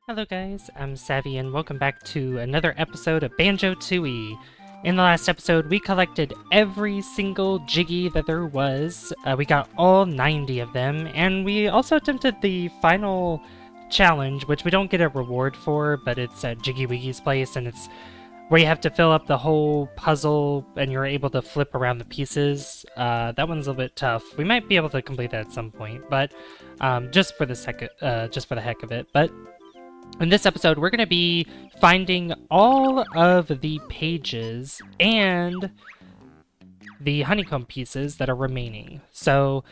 Hello guys, I'm Savvy and welcome back to another episode of Banjo-Tooie. In the last episode, we collected every single Jiggy that there was. We got all 90 of them, and we also attempted the final challenge, which we don't get a reward for, but it's at Jiggy Wiggy's place, and it's where you have to fill up the whole puzzle, and you're able to flip around the pieces. That one's a little bit tough. We might be able to complete that at some point, but just for the heck of it. But in this episode, we're going to be finding all of the pages and the honeycomb pieces that are remaining. So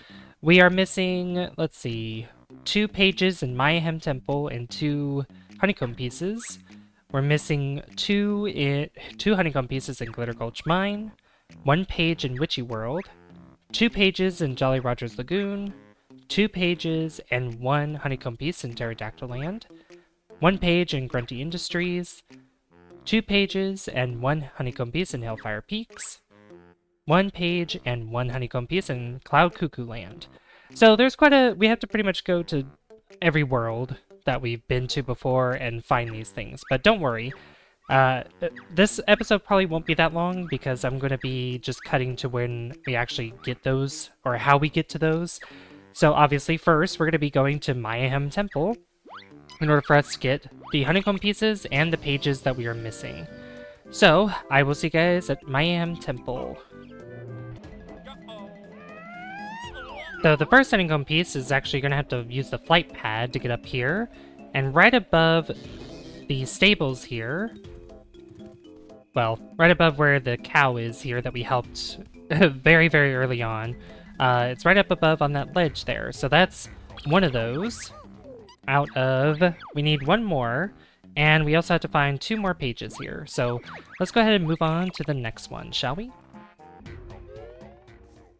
we are missing, let's see, 2 pages in Mayhem Temple and 2 honeycomb pieces. We're missing 2 honeycomb pieces in Glitter Gulch Mine, 1 page in Witchy World, 2 pages in Jolly Roger's Lagoon, 2 pages and 1 honeycomb piece in Pterodactyl Land, 1 page in Grunty Industries, 2 pages and 1 honeycomb piece in Hellfire Peaks, 1 page and 1 honeycomb piece in Cloud Cuckoo Land. So there's we have to pretty much go to every world that we've been to before and find these things. But don't worry, this episode probably won't be that long because I'm going to be just cutting to when we actually get those, or how we get to those. So obviously first we're going to be going to Mayhem Temple in order for us to get the honeycomb pieces and the pages that we are missing. So, I will see you guys at Mayhem Temple. So the first honeycomb piece is actually going to have to use the flight pad to get up here. And right above the stables here, well, right above where the cow is here that we helped very, very early on, it's right up above on that ledge there. So that's one of those. Out of, we need 1 more, and we also have to find 2 more pages here. So let's go ahead and move on to the next one, shall we?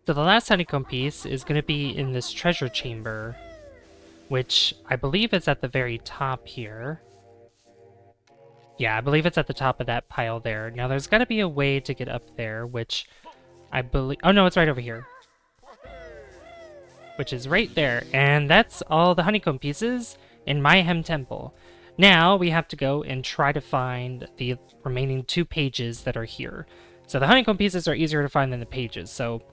So the last honeycomb piece is going to be in this treasure chamber, which I believe is at the very top here. Yeah, I believe it's at the top of that pile there. Now there's got to be a way to get up there, which I believe, oh no, it's right over here. Which is right there, and that's all the honeycomb pieces in Mayhem Temple. Now we have to go and try to find the remaining 2 pages that are here. So the honeycomb pieces are easier to find than the pages, so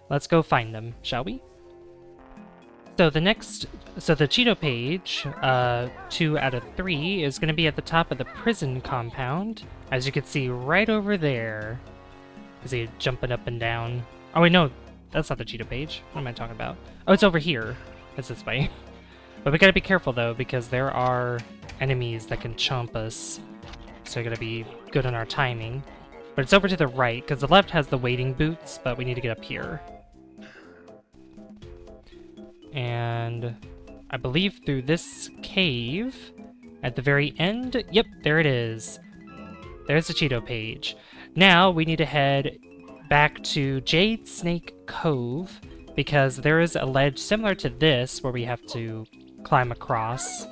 let's go find them, shall we? So the Cheato page, 2 out of 3, is going to be at the top of the prison compound, as you can see right over there. Is he jumping up and down? Oh wait, no. That's not the Cheato page. What am I talking about? Oh, it's over here. It's this way. But we gotta be careful, though, because there are enemies that can chomp us. So we gotta be good on our timing. But it's over to the right, because the left has the waiting boots, but we need to get up here. And I believe through this cave, at the very end, yep, there it is. There's the Cheato page. Now we need to head back to Jade Snake Cove, because there is a ledge similar to this where we have to climb across.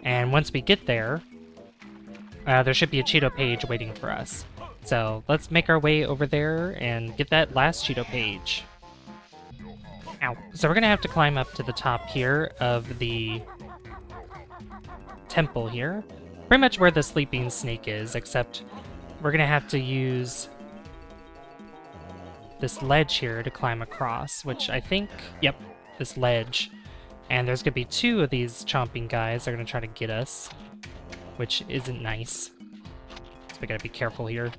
And once we get there, there should be a Cheato page waiting for us. So let's make our way over there and get that last Cheato page. Ow. So we're gonna have to climb up to the top here of the temple here. Pretty much where the sleeping snake is, except we're gonna have to use this ledge here to climb across, which I think, yep, this ledge. And there's gonna be 2 of these chomping guys that are gonna try to get us, which isn't nice. So we gotta be careful here.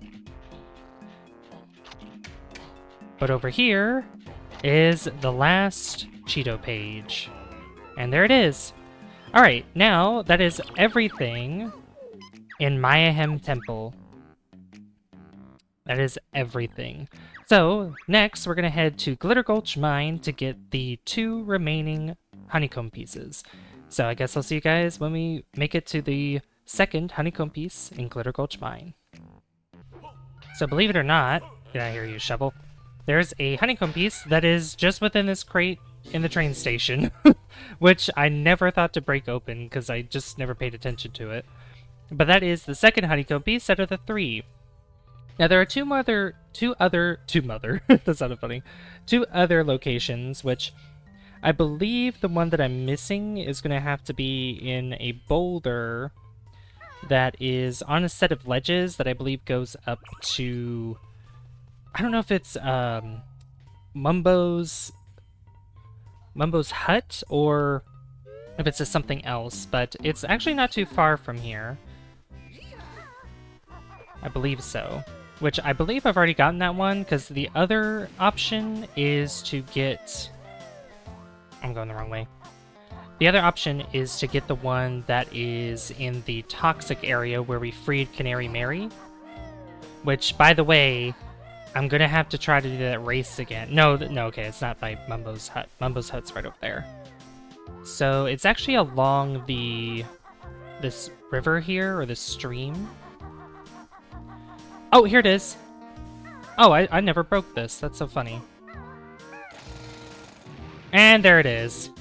But over here is the last Cheato page. And there it is. Alright, now that is everything in Mayhem Temple. That is everything. So, next, we're going to head to Glitter Gulch Mine to get the 2 remaining honeycomb pieces. So I guess I'll see you guys when we make it to the second honeycomb piece in Glitter Gulch Mine. So believe it or not, did I hear you, Shovel? There's a honeycomb piece that is just within this crate in the train station, which I never thought to break open because I just never paid attention to it. But that is the second honeycomb piece out of the 3. Now there are two other that sounded funny. 2 other locations, which I believe the one that I'm missing is going to have to be in a boulder that is on a set of ledges that I believe goes up to... I don't know if it's Mumbo's hut or if it's just something else, but it's actually not too far from here. I believe so. Which I believe I've already gotten that one, because the other option is to get... I'm going the wrong way. The other option is to get the one that is in the toxic area where we freed Canary Mary. Which, by the way, I'm going to have to try to do that race again. No, okay, it's not by Mumbo's hut. Mumbo's hut's right over there. So it's actually along this river here, or this stream. Oh, here it is. Oh, I never broke this. That's so funny. And there it is.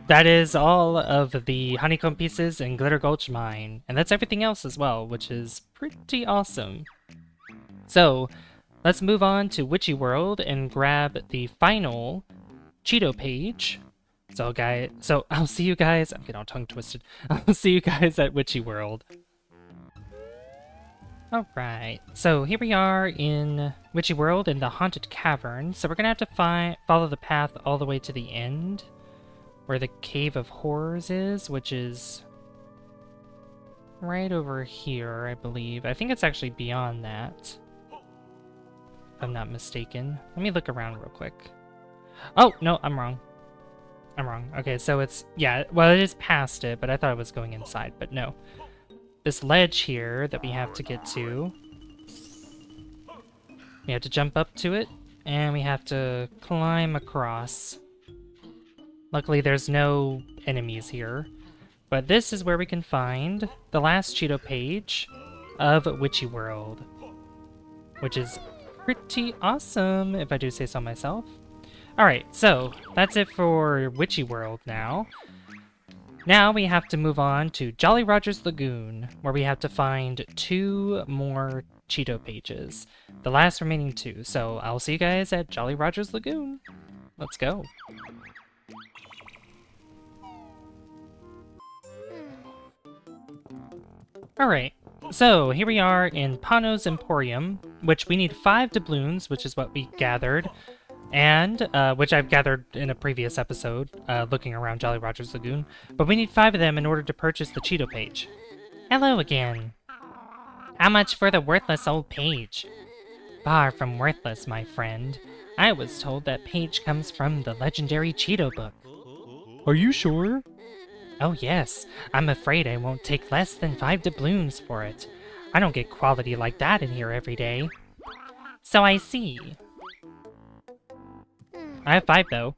That is all of the Honeycomb pieces in Glitter Gulch Mine. And that's everything else as well, which is pretty awesome. So, let's move on to Witchy World and grab the final Cheato page. So I'll see you guys... I'm getting all tongue twisted. I'll see you guys at Witchy World. Alright, so here we are in Witchy World in the Haunted Cavern. So we're gonna have to follow the path all the way to the end, where the Cave of Horrors is, which is right over here, I believe. I think it's actually beyond that, if I'm not mistaken. Let me look around real quick. Oh, no, I'm wrong. I'm wrong. Okay, so it's... yeah, well, it is past it, but I thought it was going inside, but no. This ledge here that we have to get to. We have to jump up to it, and we have to climb across. Luckily, there's no enemies here. But this is where we can find the last Cheato page of Witchy World, which is pretty awesome, if I do say so myself. Alright, so that's it for Witchy World now. Now we have to move on to Jolly Roger's Lagoon, where we have to find 2 more Cheato pages. The last remaining 2, so I'll see you guys at Jolly Roger's Lagoon. Let's go. Alright, so here we are in Pano's Emporium, which we need 5 doubloons, which is what we gathered. And, which I've gathered in a previous episode, looking around Jolly Roger's Lagoon. But we need 5 of them in order to purchase the Cheato page. Hello again. How much for the worthless old page? Far from worthless, my friend. I was told that page comes from the legendary Cheato book. Are you sure? Oh yes, I'm afraid I won't take less than 5 doubloons for it. I don't get quality like that in here every day. So I see. I have 5, though.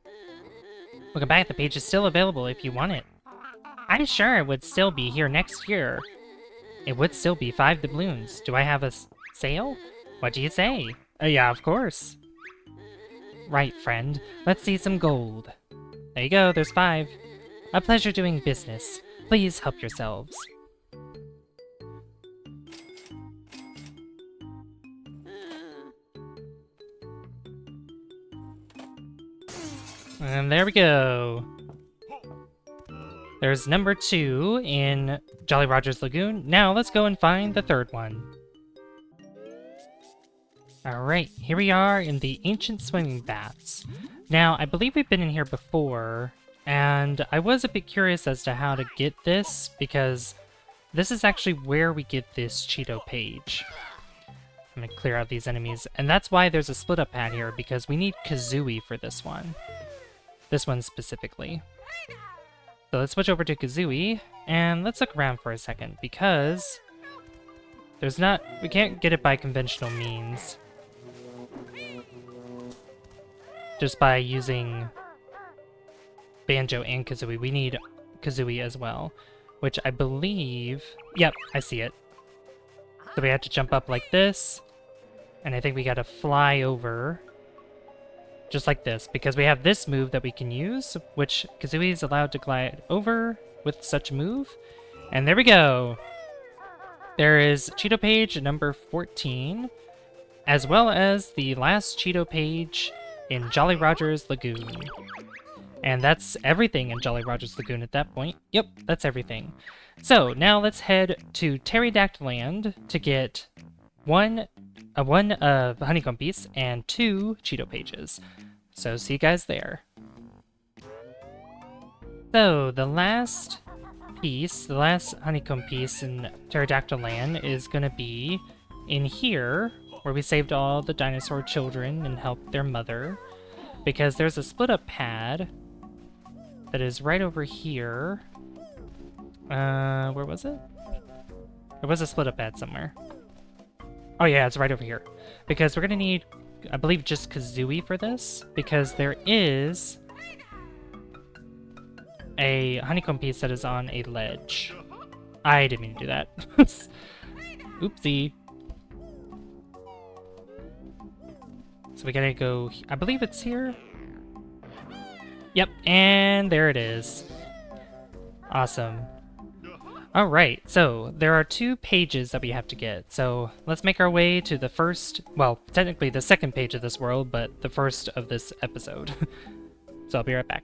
Welcome back, the page is still available if you want it. I'm sure it would still be here next year. It would still be 5 doubloons. Do I have a sale? What do you say? Yeah, of course. Right, friend. Let's see some gold. There you go, there's 5. A pleasure doing business. Please help yourselves. And there we go. There's number 2 in Jolly Roger's Lagoon. Now let's go and find the 3rd one. Alright, here we are in the Ancient Swimming Baths. Now, I believe we've been in here before, and I was a bit curious as to how to get this, because this is actually where we get this Cheato page. I'm gonna clear out these enemies, and that's why there's a split-up pad here, because we need Kazooie for this one. This one specifically. So let's switch over to Kazooie, and let's look around for a second, because we can't get it by conventional means. Just by using Banjo and Kazooie. We need Kazooie as well, which I believe... Yep, I see it. So we have to jump up like this, and I think we gotta fly over just like this, because we have this move that we can use, which Kazooie is allowed to glide over with such a move. And there we go! There is Cheato page number 14, as well as the last Cheato page in Jolly Roger's Lagoon. And that's everything in Jolly Roger's Lagoon at that point. Yep, that's everything. So now let's head to Pterodactyl Land to get one Honeycomb piece and 2 Cheato pages. So see you guys there. So the last piece, the last Honeycomb piece in Pterodactyl Land is going to be in here, where we saved all the dinosaur children and helped their mother. Because there's a split-up pad that is right over here. Where was it? There was a split-up pad somewhere. Oh yeah, it's right over here. Because we're going to need, I believe, just Kazooie for this. Because there is a Honeycomb piece that is on a ledge. I didn't mean to do that. Oopsie. So we gotta go, I believe it's here. Yep, and there it is. Awesome. Alright, so there are 2 pages that we have to get. So let's make our way to the first, well, technically the second page of this world, but the first of this episode. So I'll be right back.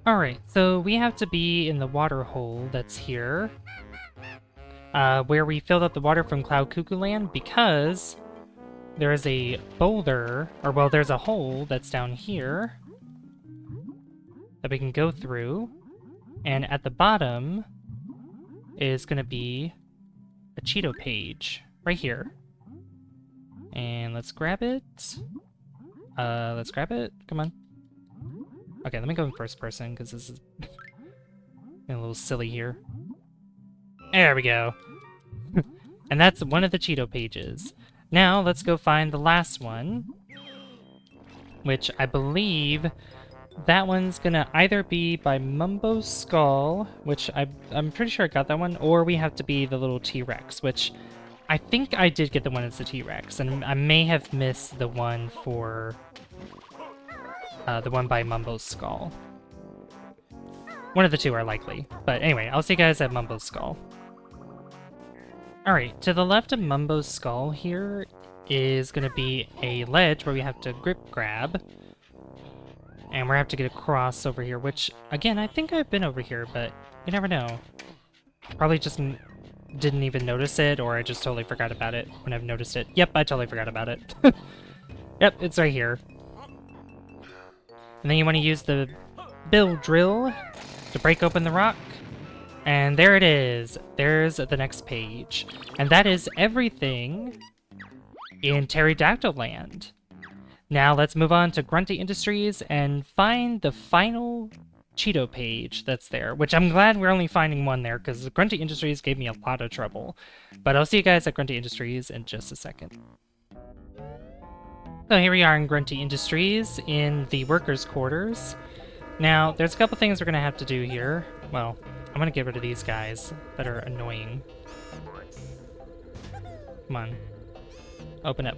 Alright, so we have to be in the water hole that's here. Where we filled up the water from Cloud Cuckoo Land, because there is a boulder, or well, there's a hole that's down here that we can go through. And at the bottom is going to be a Cheato page right here. And let's grab it. Let's grab it. Come on. Okay, let me go in first person, because this is a little silly here. There we go. And that's one of the Cheato pages. Now, let's go find the last one, which I believe that one's gonna either be by Mumbo's Skull, which I'm pretty sure I got that one, or we have to be the little T-Rex, which I think I did get the one as the T-Rex, and I may have missed the one for the one by Mumbo's Skull. One of the 2 are likely. But anyway, I'll see you guys at Mumbo's Skull. Alright, to the left of Mumbo's Skull here is going to be a ledge where we have to grip grab. And we're going to have to get across over here, which, again, I think I've been over here, but you never know. Probably just didn't even notice it, or I just totally forgot about it when I've noticed it. Yep, I totally forgot about it. Yep, it's right here. And then you want to use the bill drill to break open the rock. And there it is. There's the next page. And that is everything in Pterodactyl Land. Now let's move on to Grunty Industries and find the final Cheato page that's there, which I'm glad we're only finding one there, because Grunty Industries gave me a lot of trouble. But I'll see you guys at Grunty Industries in just a second. So here we are in Grunty Industries in the workers' quarters. Now, there's a couple things we're going to have to do here. Well, I'm going to get rid of these guys that are annoying. Come on. Open up.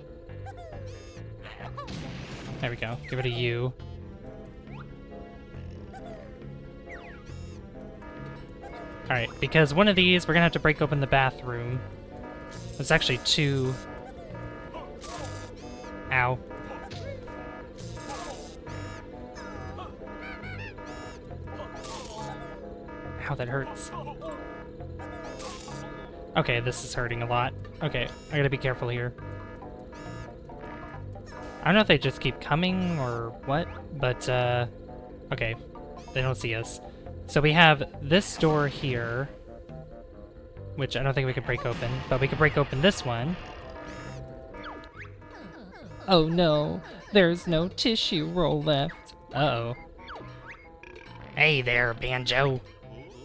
There we go. Get rid of you. Alright, because one of these, we're going to have to break open the bathroom. There's actually 2. Ow. Ow, that hurts. Okay, this is hurting a lot. Okay, I gotta be careful here. I don't know if they just keep coming or what, but, okay. They don't see us. So we have this door here, which I don't think we can break open, but we can break open this one. Oh no, there's no tissue roll left. Uh-oh. Hey there, Banjo.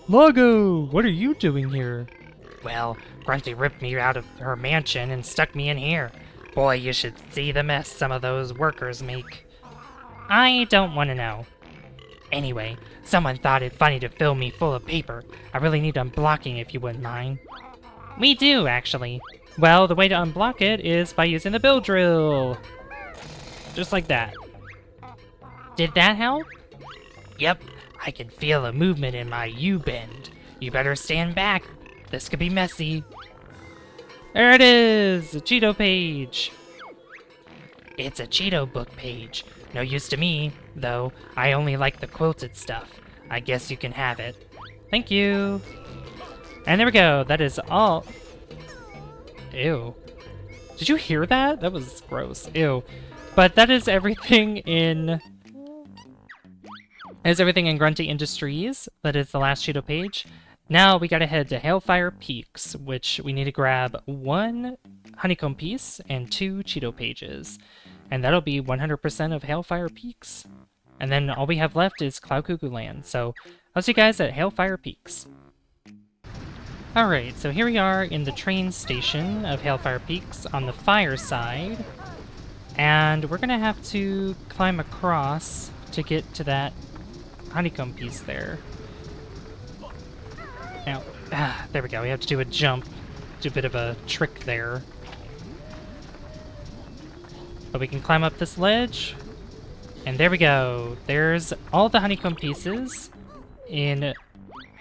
Lago, what are you doing here? Well, Grunty ripped me out of her mansion and stuck me in here. Boy, you should see the mess some of those workers make. I don't want to know. Anyway, someone thought it funny to fill me full of paper. I really need unblocking if you wouldn't mind. We do, actually. Well, the way to unblock it is by using the bill drill. Just like that. Did that help? Yep, I can feel a movement in my U-bend. You better stand back. This could be messy. There it is! A Cheato page! It's a Cheato book page. No use to me, though. I only like the quilted stuff. I guess you can have it. Thank you. And there we go. That is all. Ew. Did you hear that? That was gross. Ew. But that is everything in... That is everything in Grunty Industries. That is the last Cheato page. Now we gotta head to Hailfire Peaks, which we need to grab 1 Honeycomb piece and 2 Cheato pages. And that'll be 100% of Hailfire Peaks. And then all we have left is Cloud Cuckoo Land. So I'll see you guys at Hailfire Peaks. Alright, so here we are in the train station of Hailfire Peaks on the fire side. And we're gonna have to climb across to get to that Honeycomb piece there. Now, there we go. We have to do a jump. Do a bit of a trick there. But we can climb up this ledge. And there we go. There's all the Honeycomb pieces in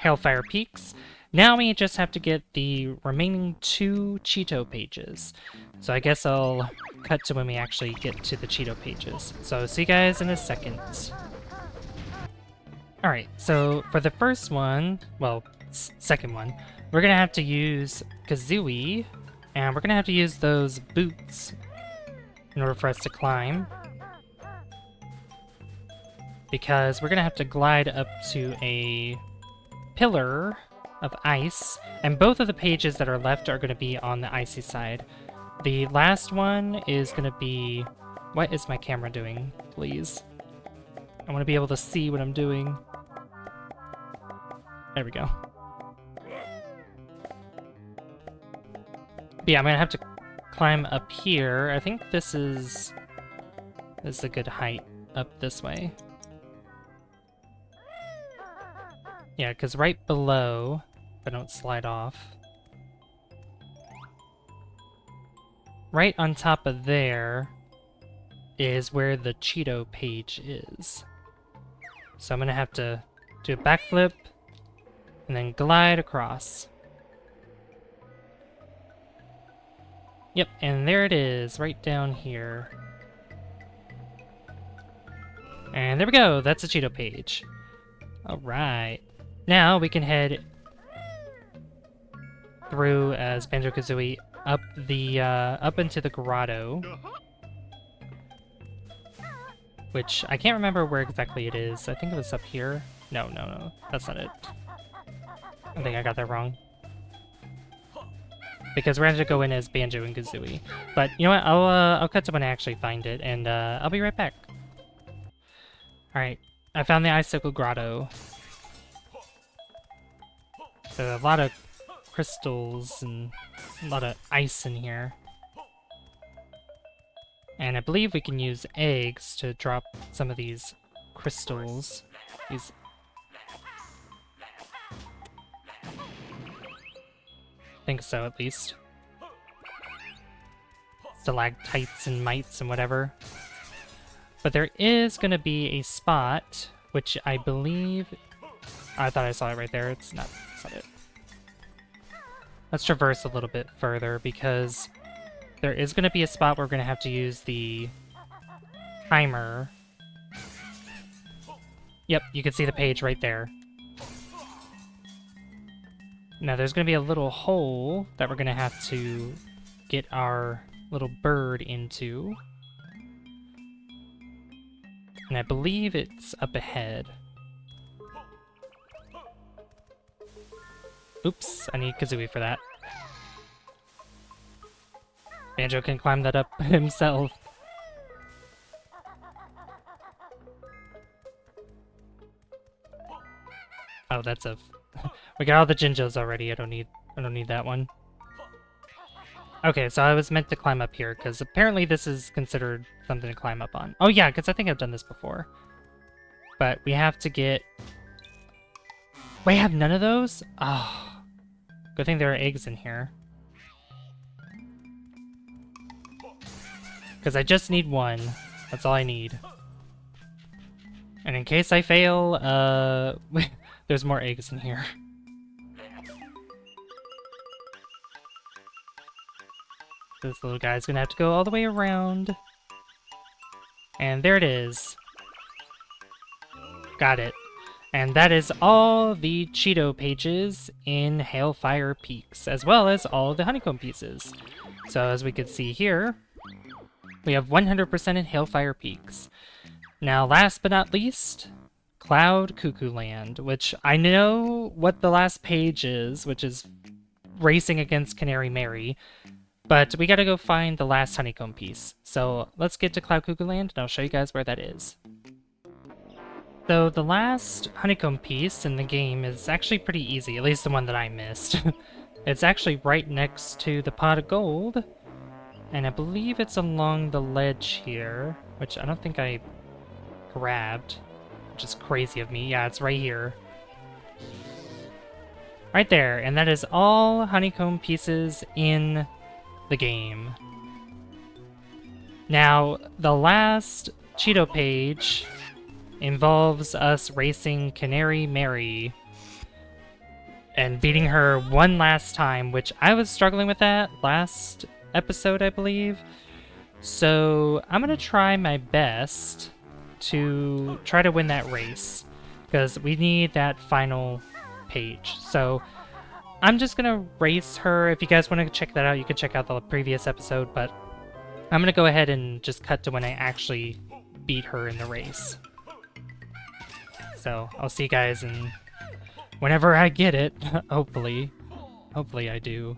Hailfire Peaks. Now we just have to get the remaining 2 Cheato pages. So I guess I'll cut to when we actually get to the Cheato pages. So see you guys in a second. Alright, so for the first one, well, second one, we're gonna have to use Kazooie, and we're gonna have to use those boots in order for us to climb. Because we're gonna have to glide up to a pillar of ice, and both of the pages that are left are gonna be on the icy side. The last one is gonna be... What is my camera doing, please? I want to be able to see what I'm doing. There we go. But yeah, I'm gonna have to climb up here. I think this is a good height up this way. Yeah, because right below, if I don't slide off, right on top of there is where the Cheato page is. So I'm gonna have to do a backflip and then glide across. Yep, and there it is, right down here. And there we go, that's a Cheato page. Alright. Now we can head through as Banjo-Kazooie up the up into the grotto. Which I can't remember where exactly it is. I think it was up here. No, that's not it. I think I got that wrong. Because we're going to go in as Banjo and Kazooie. But you know what? I'll cut to when I actually find it, and I'll be right back. Alright, I found the Icicle Grotto. So a lot of crystals and a lot of ice in here. And I believe we can use eggs to drop some of these crystals. These... I think so, at least. Stalactites and mites and whatever. But there is going to be a spot, which I believe... I thought I saw it right there. It's not it. Let's traverse a little bit further, because there is going to be a spot where we're going to have to use the timer. Yep, you can see the page right there. Now there's going to be a little hole that we're going to have to get our little bird into. And I believe it's up ahead. Oops, I need Kazooie for that. Banjo can climb that up himself. Oh, that's a... We got all the Jinjos already. I don't need that one. Okay, so I was meant to climb up here, because apparently this is considered something to climb up on. Oh yeah, because I think I've done this before. But we have to get... Wait, I have none of those? Oh. Good thing there are eggs in here. Because I just need one. That's all I need. And in case I fail, there's more eggs in here. This little guy's gonna have to go all the way around. And there it is. Got it. And that is all the Cheato pages in Hailfire Peaks, as well as all the Honeycomb pieces. So as we can see here, we have 100% in Hailfire Peaks. Now, last but not least, Cloud Cuckoo Land, which I know what the last page is, which is racing against Canary Mary, but we gotta go find the last Honeycomb piece. So let's get to Cloud Cuckoo Land, and I'll show you guys where that is. So the last Honeycomb piece in the game is actually pretty easy, at least the one that I missed. It's actually right next to the pot of gold, and I believe it's along the ledge here, which I don't think I grabbed, which is crazy of me. Yeah, it's right here. Right there, and that is all Honeycomb pieces in the game. Now, the last Cheato page involves us racing Canary Mary and beating her one last time, which I was struggling with that last episode, I believe. So I'm gonna try my best to try to win that race, because we need that final page. So I'm just gonna race her. If you guys want to check that out, you can check out the previous episode, but I'm gonna go ahead and just cut to when I actually beat her in the race. So I'll see you guys in whenever I get it. Hopefully I do.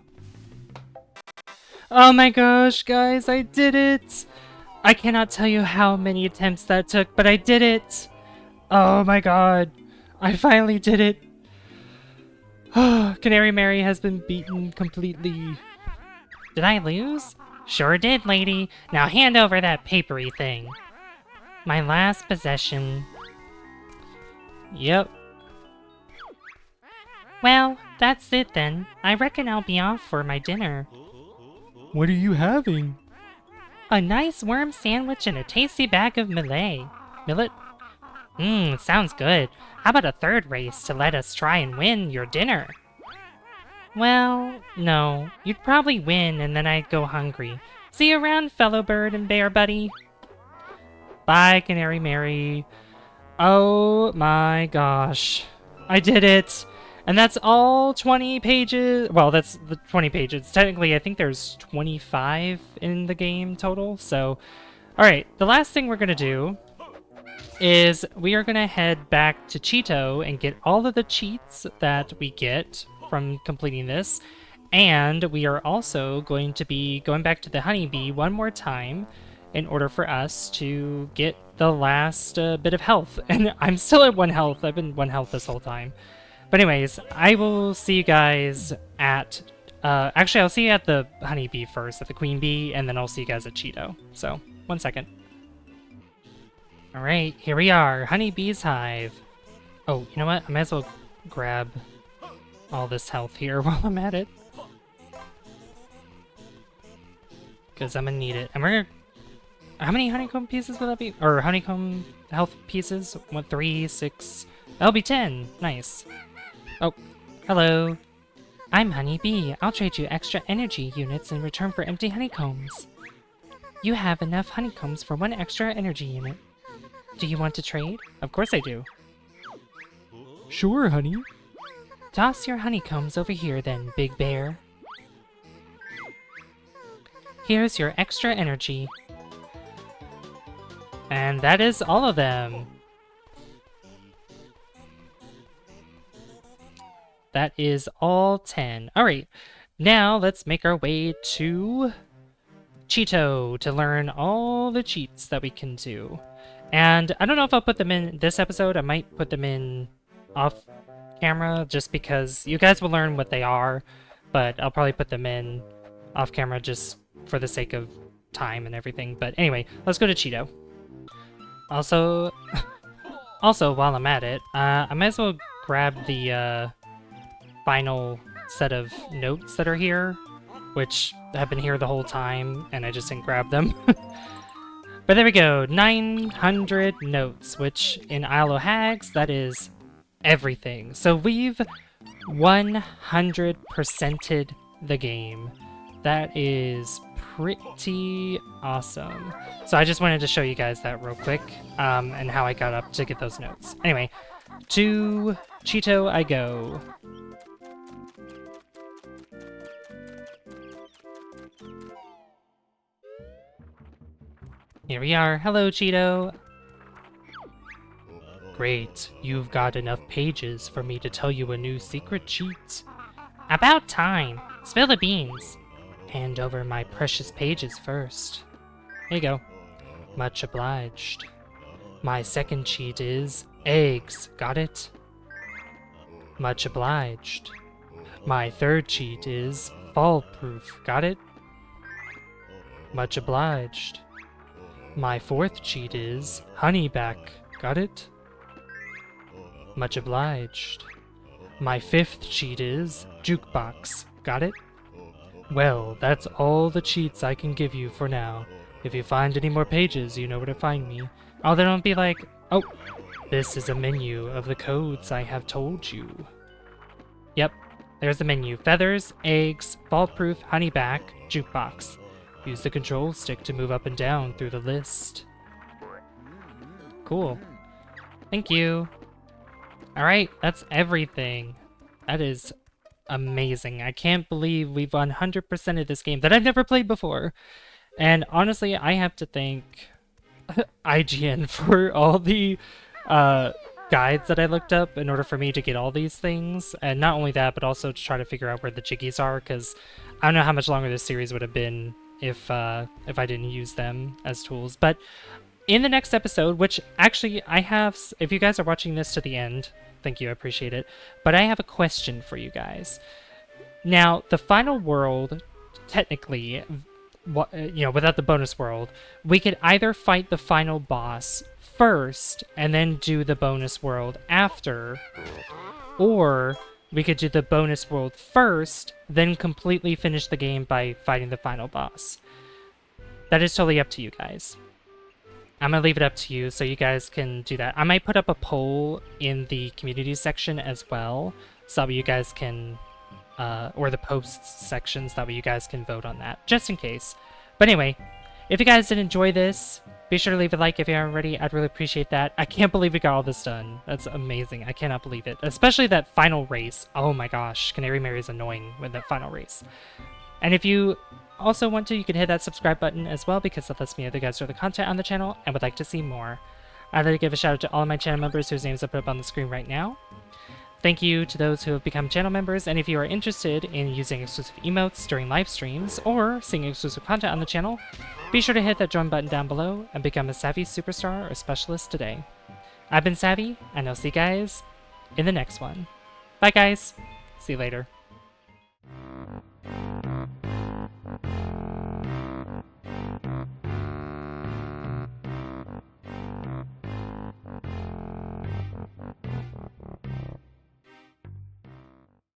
Oh my gosh, guys, I did it! I cannot tell you how many attempts that took, but I did it! Oh my god, I finally did it! Canary Mary has been beaten completely. Did I lose? Sure did, lady. Now hand over that papery thing. My last possession. Yep. Well, that's it then. I reckon I'll be off for my dinner. What are you having? A nice worm sandwich and a tasty bag of millet. Millet? Sounds good. How about a third race to let us try and win your dinner? Well, no. You'd probably win and then I'd go hungry. See you around, fellow bird and bear buddy. Bye, Canary Mary. Oh my gosh. I did it! And that's all 20 pages. Well, that's the 20 pages. Technically, I think there's 25 in the game total. So, alright, the last thing we're going to do is we are going to head back to Cheato and get all of the cheats that we get from completing this. And we are also going to be going back to the honeybee one more time in order for us to get the last bit of health. And I'm still at 1 health. I've been 1 health this whole time. But anyways, I will see you guys at... actually, I'll see you at the honeybee first, at the queen bee, and then I'll see you guys at Cheato. So, 1 second. Alright, here we are, honeybee's hive. Oh, you know what? I might as well grab all this health here while I'm at it. Because I'm gonna need it. And we're gonna... How many honeycomb pieces will that be? Or honeycomb health pieces? What, 3, 6... That'll be 10. Nice. Oh, hello. I'm Honeybee. I'll trade you extra energy units in return for empty honeycombs. You have enough honeycombs for 1 extra energy unit. Do you want to trade? Of course I do. Sure, honey. Toss your honeycombs over here then, Big Bear. Here's your extra energy. And that is all of them. That is all 10. Alright, now let's make our way to Cheato to learn all the cheats that we can do. And I don't know if I'll put them in this episode. I might put them in off camera just because you guys will learn what they are. But I'll probably put them in off camera just for the sake of time and everything. But anyway, let's go to Cheato. Also, while I'm at it, I might as well grab the... final set of notes that are here, which have been here the whole time, and I just didn't grab them. But there we go, 900 notes, which in Isle of Hags, that is everything. So we've 100%ed the game. That is pretty awesome. So I just wanted to show you guys that real quick, and how I got up to get those notes. Anyway, to Cheato I go. Here we are. Hello, Cheato. Great. You've got enough pages for me to tell you a new secret cheat. About time. Spill the beans. Hand over my precious pages first. Here you go. Much obliged. My second cheat is eggs. Got it? Much obliged. My third cheat is fall-proof. Got it? Much obliged. My fourth cheat is honeyback. Got it? Much obliged. My fifth cheat is jukebox. Got it? Well, that's all the cheats I can give you for now. If you find any more pages, you know where to find me. Oh, then don't be like, oh, this is a menu of the codes I have told you. Yep, there's the menu. Feathers, eggs, fall-proof, honeyback, jukebox. Use the control stick to move up and down through the list. Cool. Thank you. Alright, that's everything. That is amazing. I can't believe we've 100%ed this game that I've never played before. And honestly, I have to thank IGN for all the guides that I looked up in order for me to get all these things. And not only that, but also to try to figure out where the jiggies are, because I don't know how much longer this series would have been if I didn't use them as tools. But in the next episode, which actually I have, if you guys are watching this to the end, thank you, I appreciate it. But I have a question for you guys. Now, the final world, technically, without the bonus world, we could either fight the final boss first and then do the bonus world after, or we could do the bonus world first, then completely finish the game by fighting the final boss. That is totally up to you guys. I'm going to leave it up to you so you guys can do that. I might put up a poll in the community section as well, so that you guys can, or the posts sections, that way you guys can vote on that, just in case. But anyway, if you guys did enjoy this, be sure to leave a like if you haven't already. I'd really appreciate that. I can't believe we got all this done. That's amazing. I cannot believe it. Especially that final race. Oh my gosh, Canary Mary is annoying with that final race. And if you also want to, you can hit that subscribe button as well, because that lets me know that you guys enjoy the content on the channel and would like to see more. I'd like to give a shout out to all of my channel members whose names I put up on the screen right now. Thank you to those who have become channel members, and if you are interested in using exclusive emotes during live streams or seeing exclusive content on the channel, be sure to hit that join button down below and become a Savvy Superstar or Specialist today. I've been Savvy, and I'll see you guys in the next one. Bye guys! See you later.